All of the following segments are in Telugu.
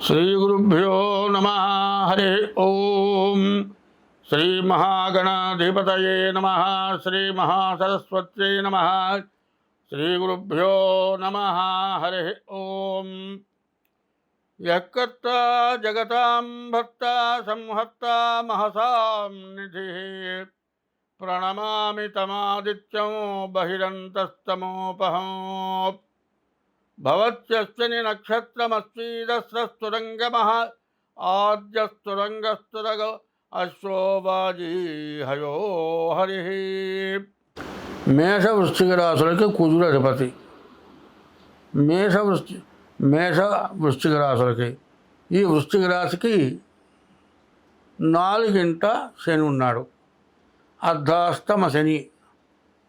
శ్రీగురుభ్యో నమ. హరి ఓం. శ్రీ మహాగణాధిపతయే నమ. శ్రీ మహాసరస్వత్యై నమ. శ్రీగురుభ్యో నమ. హరి ఓం. యకర్త జగతాం భర్త సంహర్త మహసాం నిధి ప్రణమామి తమాదిత్యం బహిరంతస్తమోపహం భవత్యశ్చని నక్షత్రమస్వీదస్రస్తురంగమః ఆద్యస్తురంగస్తురగ అశ్వోబాజీ హయో హరి. మేష వృశ్చిక రాశులకి కుజుడు అధిపతి. మేష వృశ్చిక రాశులకి ఈ వృశ్చిక రాశికి 4వ శని ఉన్నాడు. అర్ధాష్టమ శని.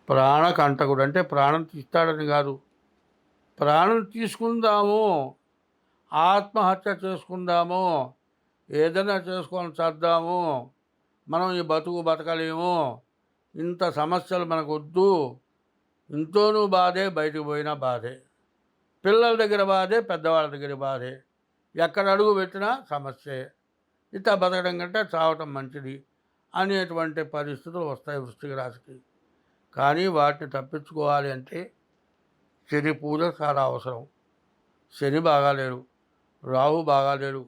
ప్రాణకంటకుడు అంటే ప్రాణం తీస్తాడని కాదు, ప్రాణం తీసుకుందాము, ఆత్మహత్య చేసుకుందాము, ఏదైనా చేసుకొని చేద్దాము, మనం ఈ బతకలేము, ఇంత సమస్యలు మనకు వద్దు, ఇంట్లోనూ బాధే, బయటకు పోయినా బాధే, పిల్లల దగ్గర బాధే, పెద్దవాళ్ళ దగ్గర బాధే, ఎక్కడ అడుగు పెట్టినా సమస్యే, ఇట్లా బతకడం కంటే చావటం మంచిది అనేటువంటి పరిస్థితులు వస్తాయి వృశ్చిక రాశికి. కానీ వాటిని తప్పించుకోవాలి అంటే శని పూజ చాలా అవసరం. శని బాగాలేడు, రాహు బాగాలేడు,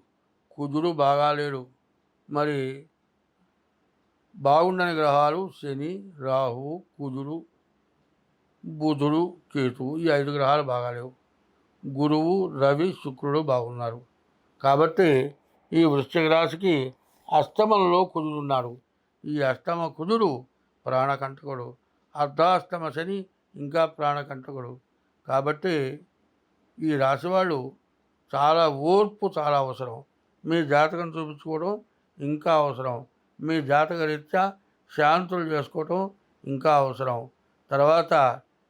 కుజుడు బాగాలేడు. మరి బాగుండని గ్రహాలు శని, రాహు, కుజుడు, బుధుడు, కేతువు, ఈ 5 గ్రహాలు బాగాలేవు. గురువు, రవి, శుక్రుడు బాగున్నారు. కాబట్టి ఈ వృశ్చిక రాశికి అష్టమంలో కుజుడు ఉన్నాడు. ఈ అష్టమ కుజుడు ప్రాణకంటకుడు. అర్ధాష్టమ శని ఇంకా ప్రాణకంటకుడు. కాబట్టి ఈ రాశి వాళ్ళు చాలా ఓర్పు చాలా అవసరం. మీ జాతకం చూపించుకోవడం ఇంకా అవసరం. మీ జాతక రీత్యా శాంతులు చేసుకోవటం ఇంకా అవసరం. తర్వాత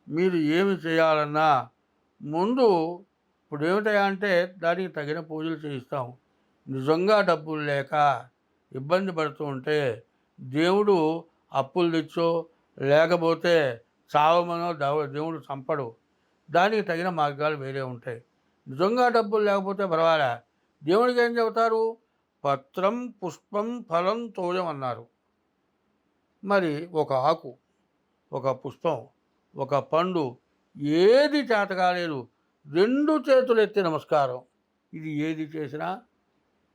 మీరు ఏమి చేయాలన్నా ముందు ఇప్పుడు ఏమిటా అంటే దానికి తగిన పూజలు చేయిస్తాం. నిజంగా డబ్బులు లేక ఇబ్బంది పడుతూ ఉంటే దేవుడు అప్పులు తెచ్చో లేకపోతే చావమనో దేవుడు చంపడు. దానికి తగిన మార్గాలు వేరే ఉంటాయి. నిజంగా డబ్బులు లేకపోతే పర్వాలే, దేవుడికి ఏం చెబుతారు? పత్రం, పుష్పం, ఫలం, తోయం అన్నారు. మరి ఒక ఆకు, ఒక పుష్పం, ఒక పండు, ఏది చేత కాలేదు, 2 చేతులు ఎత్తి నమస్కారం. ఇది ఏది చేసినా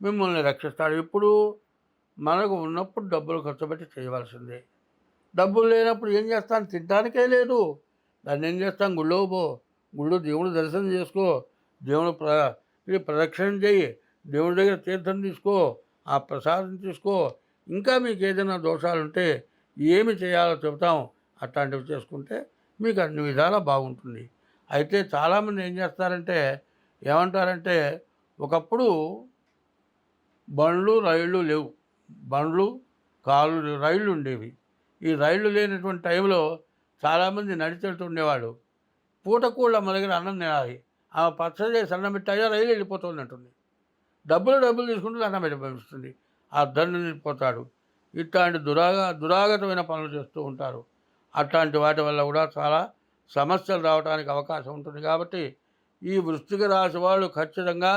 మిమ్మల్ని రక్షిస్తాడు. ఎప్పుడు మనకు ఉన్నప్పుడు డబ్బులు ఖర్చు పెట్టి చేయవలసిందే. డబ్బులు లేనప్పుడు ఏం చేస్తాను? తినడానికే లేదు. దాన్ని ఏం చేస్తాం? గుళ్ళో పో, గుళ్ళో దేవుడు దర్శనం చేసుకో, దేవుడు ప్రదక్షిణం చేయి, దేవుడి దగ్గర తీర్థం తీసుకో, ఆ ప్రసాదం తీసుకో. ఇంకా మీకు ఏదైనా దోషాలు ఉంటే ఏమి చేయాలో చెబుతాం, అట్లాంటివి చేసుకుంటే మీకు అన్ని విధాలా బాగుంటుంది. అయితే చాలామంది ఏం చేస్తారంటే ఏమంటారంటే ఒకప్పుడు బండ్లు రైళ్ళు లేవు, బండ్లు రైళ్ళు ఉండేవి. ఈ రైళ్ళు లేనటువంటి టైంలో చాలామంది నడిచెళ్తూ ఉండేవాడు. పూటకూళ్ళ మన దగ్గర అన్నం తినాలి, ఆమె పచ్చడి చేసి అన్నం పెట్టాయా రైలు వెళ్ళిపోతుంది అంటుంది. డబ్బులు తీసుకుంటూ అన్నం పెట్టి పంపిస్తుంది. ఆ దండు నిలిపోతాడు. ఇట్లాంటి దురాగతమైన పనులు చేస్తూ ఉంటారు. అట్లాంటి వాటి వల్ల కూడా చాలా సమస్యలు రావడానికి అవకాశం ఉంటుంది. కాబట్టి ఈ వృశ్చిక రాశి వాళ్ళు ఖచ్చితంగా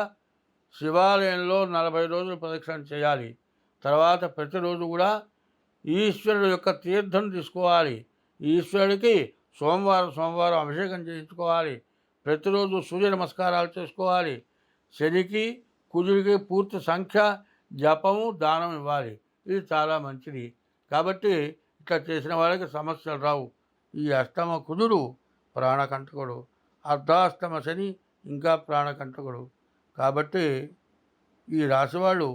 శివాలయంలో 40 రోజులు ప్రదక్షిణ చేయాలి. తర్వాత ప్రతిరోజు కూడా ఈశ్వరుడు యొక్క తీర్థం తీసుకోవాలి. ఈశ్వరుడికి సోమవారం అభిషేకం చేయించుకోవాలి. ప్రతిరోజు సూర్య నమస్కారాలు చేసుకోవాలి. శనికి కుజుడికి పూర్తి సంఖ్య జపము దానం ఇవ్వాలి. ఇది చాలా మంచిది. కాబట్టి ఇట్లా చేసిన వాళ్ళకి సమస్యలు రావు. ఈ అష్టమ కుజుడు ప్రాణకంటకుడు, అర్ధాష్టమ శని ఇంకా ప్రాణకంటకుడు. కాబట్టి ఈ రాశివాళ్ళు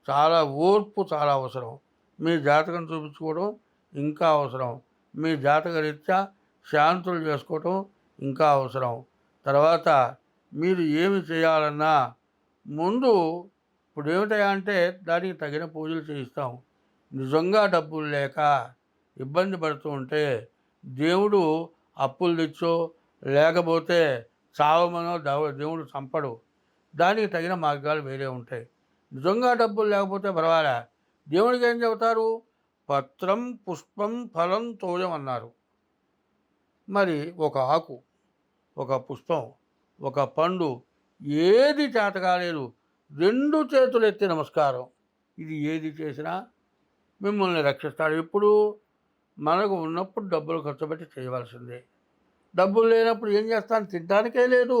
చాలా ఓర్పు చాలా అవసరం. మీ జాతకం చూపించుకోవడం ఇంకా అవసరం. మీ జాతక రీత్యా శాంతులు చేసుకోవటం ఇంకా అవసరం. తర్వాత మీరు ఏమి చేయాలన్నా ముందు ఇప్పుడు ఏమిటా అంటే దానికి తగిన పూజలు చేయిస్తాం. నిజంగా డబ్బులు లేక ఇబ్బంది పడుతూ ఉంటే దేవుడు అప్పులు తెచ్చో లేకపోతే చావమనో దేవుడు చంపడు. దానికి తగిన మార్గాలు వేరే ఉంటాయి. నిజంగా డబ్బులు లేకపోతే పర్వాలే, దేవుడికి ఏం చెబుతారు? పత్రం, పుష్పం, ఫలం, తోయం అన్నారు. మరి ఒక ఆకు, ఒక పుష్పం, ఒక పండు, ఏది చేత కాలేదు, రెండు చేతులు ఎత్తి నమస్కారం. ఇది ఏది చేసినా మిమ్మల్ని రక్షిస్తాడు. ఎప్పుడు మనకు ఉన్నప్పుడు డబ్బులు ఖర్చు పెట్టి చేయవలసిందే. డబ్బులు లేనప్పుడు ఏం చేస్తాను? తినడానికే లేదు.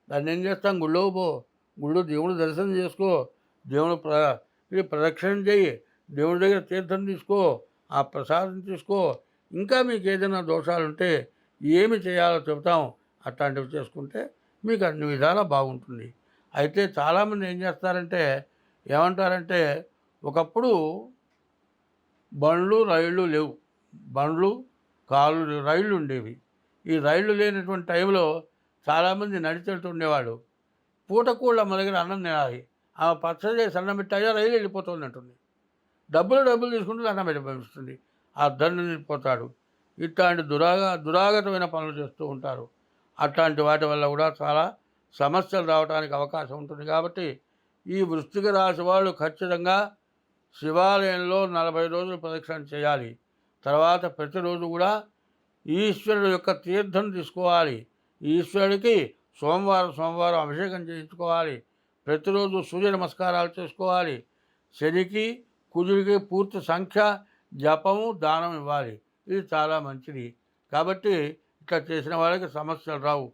దాన్ని ఏం చేస్తాం? గుళ్ళోకి పో, గుళ్ళో దేవుని దర్శనం చేసుకో, దేవుని ఇది ప్రదక్షిణం చెయ్యి, దేవుడి దగ్గర తీర్థం తీసుకో, ఆ ప్రసాదం తీసుకో. ఇంకా మీకు ఏదైనా దోషాలుంటే ఏమి చేయాలో చెబుతాం. అట్లాంటివి చేసుకుంటే మీకు అన్ని విధాలా బాగుంటుంది. అయితే చాలామంది ఏం చేస్తారంటే ఏమంటారంటే, ఒకప్పుడు బండ్లు రైళ్ళు లేవు. బండ్లు రైళ్ళు ఉండేవి. ఈ రైళ్ళు లేనటువంటి టైంలో చాలామంది నడిచి వెళ్తుండేవాడు. పూటకూళ్ళ మన దగ్గర అన్నం తినాలి. ఆమె పచ్చడి చేసి అన్నం పెట్టాయా రైలు వెళ్ళిపోతుంది అంటుంది. డబ్బులు తీసుకుంటే అన్నం పెట్టి పంపిస్తుంది. ఆ దండు నిలిపోతాడు. ఇట్లాంటి దురాగతమైన పనులు చేస్తూ ఉంటారు. అట్లాంటి వాటి వల్ల కూడా చాలా సమస్యలు రావడానికి అవకాశం ఉంటుంది. కాబట్టి ఈ వృశ్చిక రాశి వాళ్ళు ఖచ్చితంగా శివాలయంలో 40 రోజులు ప్రదక్షిణ చేయాలి. తర్వాత ప్రతిరోజు కూడా ఈశ్వరుడు యొక్క తీర్థం తీసుకోవాలి. ఈశ్వరుడికి సోమవారం అభిషేకం చేయించుకోవాలి. ప్రతిరోజు సూర్య నమస్కారాలు చేసుకోవాలి. శనికి కుజుడికి పూర్తి సంఖ్య జపము దానం ఇవ్వాలి. ఇది చాలా మంచిది. కాబట్టి ఇట్లా చేసిన వాళ్ళకి సమస్యలు రావు.